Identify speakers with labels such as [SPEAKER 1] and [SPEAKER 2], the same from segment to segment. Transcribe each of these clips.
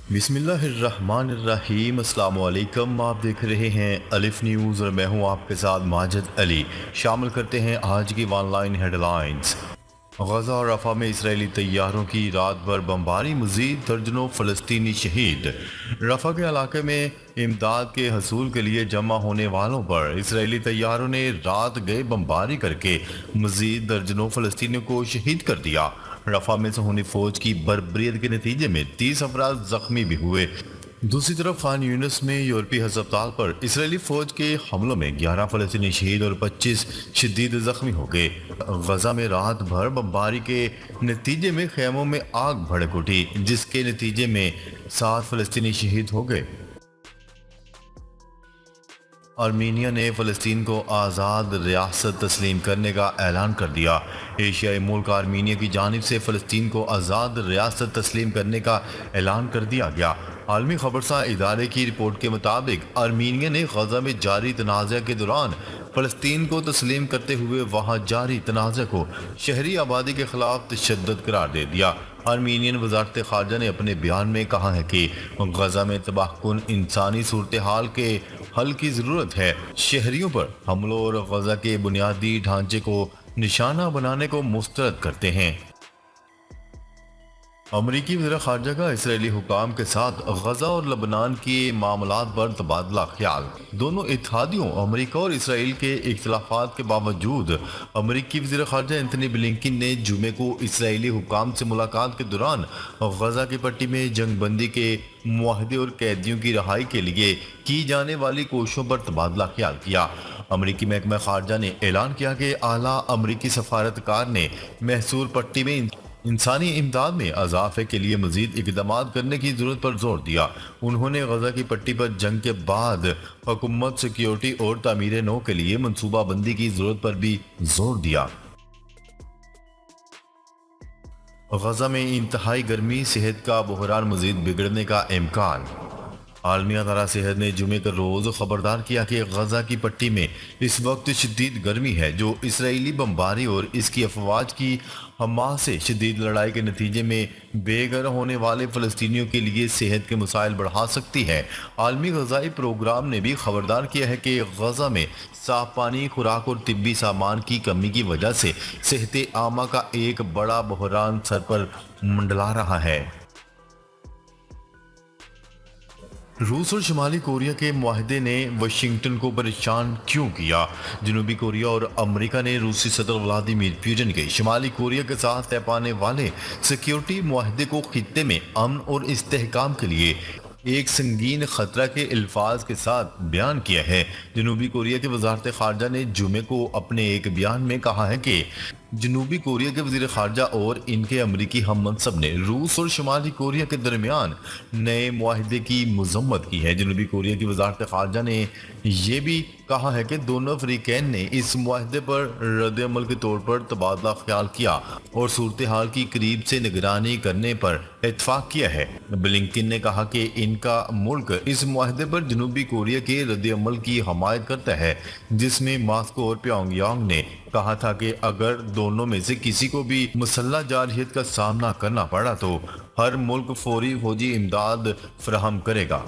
[SPEAKER 1] بسم اللہ الرحمن الرحیم۔ السلام علیکم، آپ دیکھ رہے ہیں الف نیوز اور میں ہوں آپ کے ساتھ ماجد علی۔ شامل کرتے ہیں آج کی online headlines. Gaza اور رفح میں اسرائیلی طیاروں کی رات بھر بمباری، مزید درجنوں فلسطینی شہید۔ رفح کے علاقے میں امداد کے حصول کے لیے جمع ہونے والوں پر اسرائیلی طیاروں نے رات گئے بمباری کر کے مزید درجنوں فلسطینیوں کو شہید کر دیا۔ رفح میں صہیونی فوج کی بربریت کے نتیجے میں 30 افراد زخمی بھی ہوئے۔ دوسری طرف خان یونس میں یورپی ہسپتال پر اسرائیلی فوج کے حملوں میں 11 فلسطینی شہید اور 25 شدید زخمی ہو گئے۔ غزہ میں رات بھر بمباری کے نتیجے میں خیموں میں آگ بھڑک اٹھی، جس کے نتیجے میں 7 فلسطینی شہید ہو گئے۔ آرمینیا نے فلسطین کو آزاد ریاست تسلیم کرنے کا اعلان کر دیا۔ ایشیائی ملک آرمینیا کی جانب سے فلسطین کو آزاد ریاست تسلیم کرنے کا اعلان کر دیا گیا۔ عالمی خبرساں ادارے کی رپورٹ کے مطابق آرمینیا نے غزہ میں جاری تنازع کے دوران فلسطین کو تسلیم کرتے ہوئے وہاں جاری تنازع کو شہری آبادی کے خلاف تشدد قرار دے دیا۔ آرمینین وزارت خارجہ نے اپنے بیان میں کہا ہے کہ غزہ میں تباہ کن انسانی صورتحال کے حل کی ضرورت ہے۔ شہریوں پر حملوں اور غزہ کے بنیادی ڈھانچے کو نشانہ بنانے کو مسترد کرتے ہیں۔ امریکی وزیر خارجہ کا اسرائیلی حکام کے ساتھ غزہ اور لبنان کے معاملات پر تبادلہ خیال۔ دونوں اتحادیوں امریکہ اور اسرائیل کے اختلافات کے باوجود امریکی وزیر خارجہ اینتھنی بلنکن نے جمعے کو اسرائیلی حکام سے ملاقات کے دوران غزہ کی پٹی میں جنگ بندی کے معاہدے اور قیدیوں کی رہائی کے لیے کی جانے والی کوششوں پر تبادلہ خیال کیا۔ امریکی محکمہ خارجہ نے اعلان کیا کہ اعلیٰ امریکی سفارتکار نے محصور پٹی میں انسانی امداد میں اضافے کے لیے مزید اقدامات کرنے کی ضرورت پر زور دیا۔ انہوں نے غزہ کی پٹی پر جنگ کے بعد حکومت، سیکیورٹی اور تعمیر نو کے لیے منصوبہ بندی کی ضرورت پر بھی زور دیا۔ غزہ میں انتہائی گرمی، صحت کا بحران، مزید بگڑنے کا امکان۔ عالمی ادارہ صحت نے جمعے کے روز خبردار کیا کہ غزہ کی پٹی میں اس وقت شدید گرمی ہے، جو اسرائیلی بمباری اور اس کی افواج کی حماس سے شدید لڑائی کے نتیجے میں بے گھر ہونے والے فلسطینیوں کے لیے صحت کے مسائل بڑھا سکتی ہے۔ عالمی غذائی پروگرام نے بھی خبردار کیا ہے کہ غزہ میں صاف پانی، خوراک اور طبی سامان کی کمی کی وجہ سے صحت عامہ کا ایک بڑا بحران سر پر منڈلا رہا ہے۔ روس اور شمالی کوریا کے معاہدے نے واشنگٹن کو پریشان کیوں کیا؟ جنوبی کوریا اور امریکہ نے روسی صدر ولادیمیر پوٹن کے شمالی کوریا کے ساتھ طے پانے والے سیکیورٹی معاہدے کو خطے میں امن اور استحکام کے لیے ایک سنگین خطرہ کے الفاظ کے ساتھ بیان کیا ہے۔ جنوبی کوریا کی وزارت خارجہ نے جمعے کو اپنے ایک بیان میں کہا ہے کہ جنوبی کوریا کے وزیر خارجہ اور ان کے امریکی ہم منصب نے روس اور شمالی کوریا کے درمیان نئے معاہدے کی مذمت کی ہے۔ جنوبی کوریا کی وزارت خارجہ نے یہ بھی کہا ہے کہ دونوں فریقین نے اس معاہدے پر رد عمل کے طور پر تبادلہ خیال کیا اور صورتحال کی قریب سے نگرانی کرنے پر اتفاق کیا ہے۔ بلنکن نے کہا کہ ان کا ملک اس معاہدے پر جنوبی کوریا کے رد عمل کی حمایت کرتا ہے، جس میں ماسکو اور پیونگ یانگ نے کہا تھا کہ اگر دونوں میں سے کسی کو بھی مسلح جارحیت کا سامنا کرنا پڑا تو ہر ملک فوری فوجی امداد فراہم کرے گا۔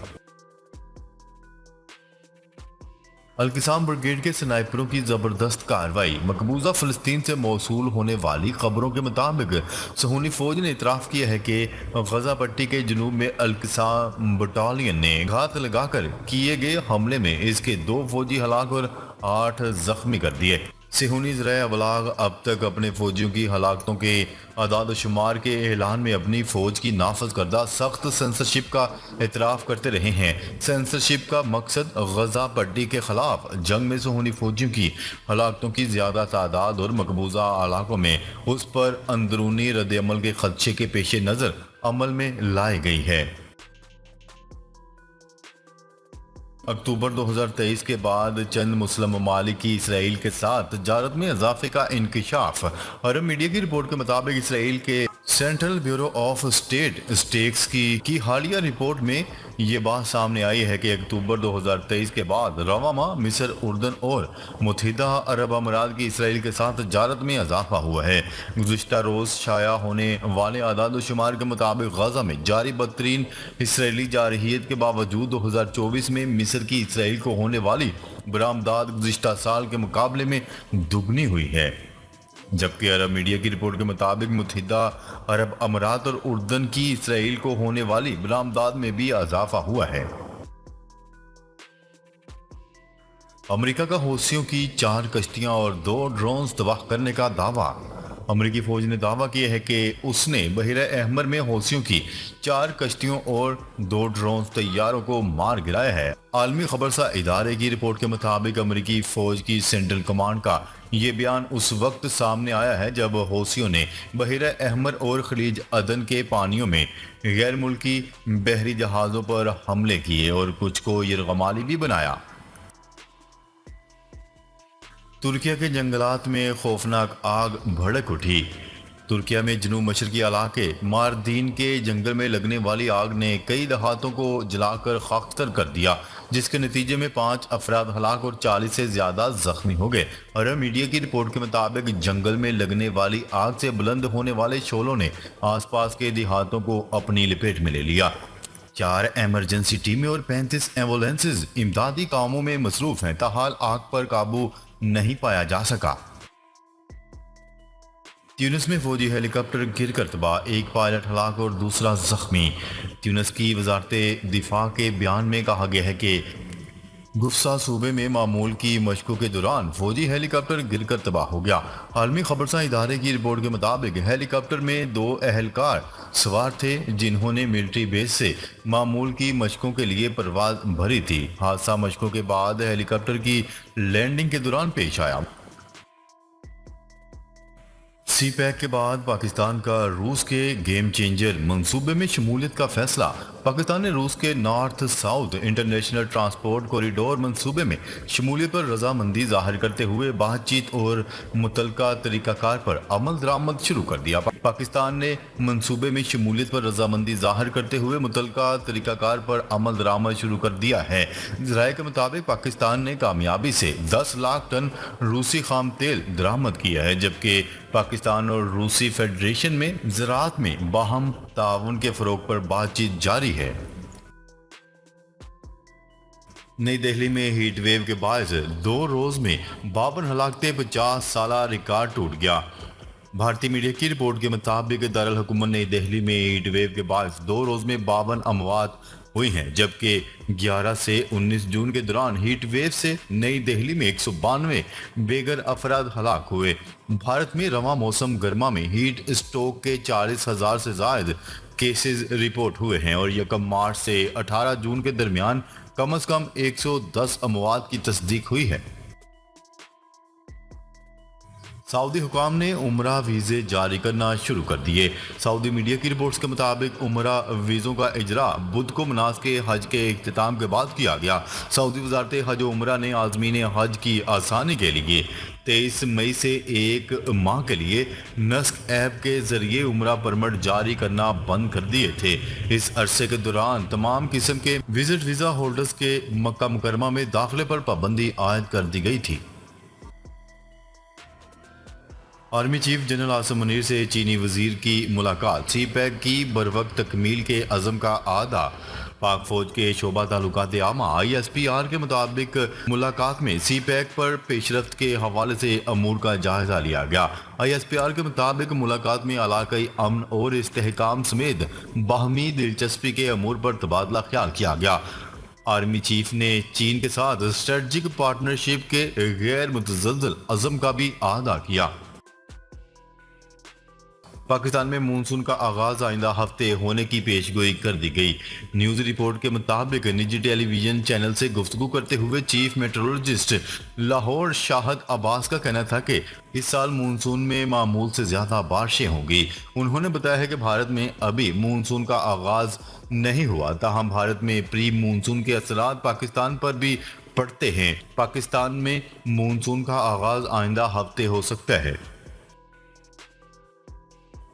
[SPEAKER 1] القسام بریگیڈ کے سنائپروں کی زبردست کارروائی۔ مقبوضہ فلسطین سے موصول ہونے والی خبروں کے مطابق صہیونی فوج نے اعتراف کیا ہے کہ غزہ پٹی کے جنوب میں القسام بٹالین نے گھات لگا کر کیے گئے حملے میں اس کے 2 فوجی ہلاک اور 8 زخمی کر دیے۔ صہیونی ذرائع ابلاغ اب تک اپنے فوجیوں کی ہلاکتوں کے اعداد و شمار کے اعلان میں اپنی فوج کی نافذ کردہ سخت سنسرشپ کا اعتراف کرتے رہے ہیں۔ سنسرشپ کا مقصد غزہ پٹی کے خلاف جنگ میں صہیونی فوجیوں کی ہلاکتوں کی زیادہ تعداد اور مقبوضہ علاقوں میں اس پر اندرونی رد عمل کے خدشے کے پیش نظر عمل میں لائی گئی ہے۔ اکتوبر 2023 کے بعد چند مسلم ممالک کی اسرائیل کے ساتھ تجارت میں اضافے کا انکشاف۔ عرب میڈیا کی رپورٹ کے مطابق اسرائیل کے central bureau of statistics کی حالیہ رپورٹ میں یہ بات سامنے آئی ہے کہ اکتوبر 2023 کے بعد رواں ماہ مصر، اردن اور متحدہ عرب امارات کی اسرائیل کے ساتھ تجارت میں اضافہ ہوا ہے۔ گزشتہ روز شائع ہونے والے اعداد و شمار کے مطابق غزہ میں جاری بدترین اسرائیلی جارحیت کے باوجود 2024 میں مصر کی اسرائیل کو ہونے والی برآمدات گزشتہ سال کے مقابلے میں دگنی ہوئی ہے، جبکہ عرب میڈیا کی رپورٹ کے مطابق متحدہ عرب امارات اور اردن کی اسرائیل کو ہونے والی برآمدات میں بھی اضافہ ہوا ہے۔ امریکہ کا حوثیوں کی 4 کشتیاں اور 2 ڈرونز تباہ کرنے کا دعویٰ۔ امریکی فوج نے دعویٰ کیا ہے کہ اس نے بحیرہ احمر میں حوثیوں کی 4 کشتیوں اور 2 ڈرونز طیاروں کو مار گرایا ہے۔ عالمی خبرسا ادارے کی رپورٹ کے مطابق امریکی فوج کی سینٹرل کمانڈ کا یہ بیان اس وقت سامنے آیا ہے جب حوثیوں نے بحیرہ احمر اور خلیج عدن کے پانیوں میں غیر ملکی بحری جہازوں پر حملے کیے اور کچھ کو یرغمالی بھی بنایا۔ ترکیہ کے جنگلات میں خوفناک آگ بھڑک اٹھی۔ ترکیہ میں جنوب مشرقی علاقے ماردین کے جنگل میں لگنے والی آگ نے کئی دہاتوں کو جلا کر خاکستر کر دیا، جس کے نتیجے میں 5 افراد ہلاک اور 40 سے زیادہ زخمی ہو گئے۔ عرب میڈیا کی رپورٹ کے مطابق جنگل میں لگنے والی آگ سے بلند ہونے والے شعلوں نے آس پاس کے دیہاتوں کو اپنی لپیٹ میں لے لیا۔ 4 ایمرجنسی ٹیمیں اور 35 ایمبولینسز امدادی کاموں میں مصروف ہیں، تاحال آگ پر قابو نہیں پایا جا سکا۔ تیونس میں فوجی ہیلی کاپٹر گر کر تباہ، 1 پائلٹ ہلاک اور دوسرا زخمی۔ تیونس کی وزارت دفاع کے بیان میں کہا گیا ہے کہ گفسا صوبے میں معمول کی مشقوں کے دوران فوجی ہیلی کاپٹر گر کر تباہ ہو گیا۔ عالمی خبرسا ادارے کی رپورٹ کے مطابق ہیلی کاپٹر میں 2 اہلکار سوار تھے جنہوں نے ملٹری بیس سے معمول کی مشقوں کے لیے پرواز بھری تھی۔ حادثہ مشقوں کے بعد ہیلی کاپٹر کی لینڈنگ کے دوران پیش آیا۔ سی پیک کے بعد پاکستان کا روس کے گیم چینجر منصوبے میں شمولیت کا فیصلہ۔ پاکستان نے روس کے north south international transport corridor منصوبے میں شمولیت پر رضامندی ظاہر کرتے ہوئے بات چیت اور متعلقہ طریقہ کار پر عمل درآمد شروع کر دیا۔ پاکستان نے منصوبے میں شمولیت پر رضامندی ظاہر کرتے ہوئے متعلقہ طریقہ کار پر عمل درآمد شروع کر دیا ہے۔ ذرائع کے مطابق پاکستان نے کامیابی سے 10 لاکھ ٹن روسی خام تیل درآمد کیا ہے، جبکہ پاکستان اور روسی فیڈریشن میں زراعت میں باہم تعاون کے فروغ پر بات چیت جاری ہے۔ نئی دہلی میں ہیٹ ویو کے باعث 2 روز میں 52 ہلاکتیں، 50 سالہ ریکارڈ ٹوٹ گیا۔ بھارتی میڈیا کی رپورٹ کے مطابق دارالحکومت نئی دہلی میں ہیٹ ویو کے باعث 2 روز میں 52 اموات ہوئی ہیں، جبکہ 11 سے 19 جون کے دوران ہیٹ ویو سے نئی دہلی میں 192 بے گھر افراد ہلاک ہوئے۔ بھارت میں رواں موسم گرما میں ہیٹ اسٹروک کے 40,000 سے زائد کیسز رپورٹ ہوئے ہیں اور 1 مارچ سے 18 جون کے درمیان کم از کم 110 اموات کی تصدیق ہوئی ہے۔ سعودی حکام نے عمرہ ویزے جاری کرنا شروع کر دیے۔ سعودی میڈیا کی رپورٹس کے مطابق عمرہ ویزوں کا اجراء بدھ کو مناسک حج کے اختتام کے بعد کیا گیا۔ سعودی وزارت حج و عمرہ نے عازمین حج کی آسانی کے لیے 23 مئی سے 1 ماہ کے لیے نسک ایپ کے ذریعے عمرہ پرمٹ جاری کرنا بند کر دیے تھے۔ اس عرصے کے دوران تمام قسم کے وزٹ ویزا ہولڈرز کے مکہ مکرمہ میں داخلے پر پابندی عائد کر دی گئی تھی۔ Army chief general Asim Munir سے چینی وزیر کی ملاقات، سی پیک کی بروقت تکمیل کے عزم کا اعادہ۔ پاک فوج کے شعبہ تعلقات عامہ ISPR کے مطابق ملاقات میں سی پیک پر پیش رفت کے حوالے سے امور کا جائزہ لیا گیا۔ ISPR کے مطابق ملاقات میں علاقائی امن اور استحکام سمیت باہمی دلچسپی کے امور پر تبادلہ خیال کیا گیا۔ آرمی چیف نے چین کے ساتھ اسٹریٹجک پارٹنرشپ کے غیر متزلزل عزم کا بھی اعادہ کیا۔ پاکستان میں مونسون کا آغاز آئندہ ہفتے ہونے کی پیش گوئی کر دی گئی۔ نیوز رپورٹ کے مطابق نجی ٹیلی ویژن چینل سے گفتگو کرتے ہوئے چیف میٹرولوجسٹ لاہور شاہد عباس کا کہنا تھا کہ اس سال مونسون میں معمول سے زیادہ بارشیں ہوں گی۔ انہوں نے بتایا ہے کہ بھارت میں ابھی مونسون کا آغاز نہیں ہوا، تاہم بھارت میں پری مونسون کے اثرات پاکستان پر بھی پڑتے ہیں۔ پاکستان میں مونسون کا آغاز آئندہ ہفتے ہو سکتا ہے۔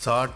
[SPEAKER 1] 60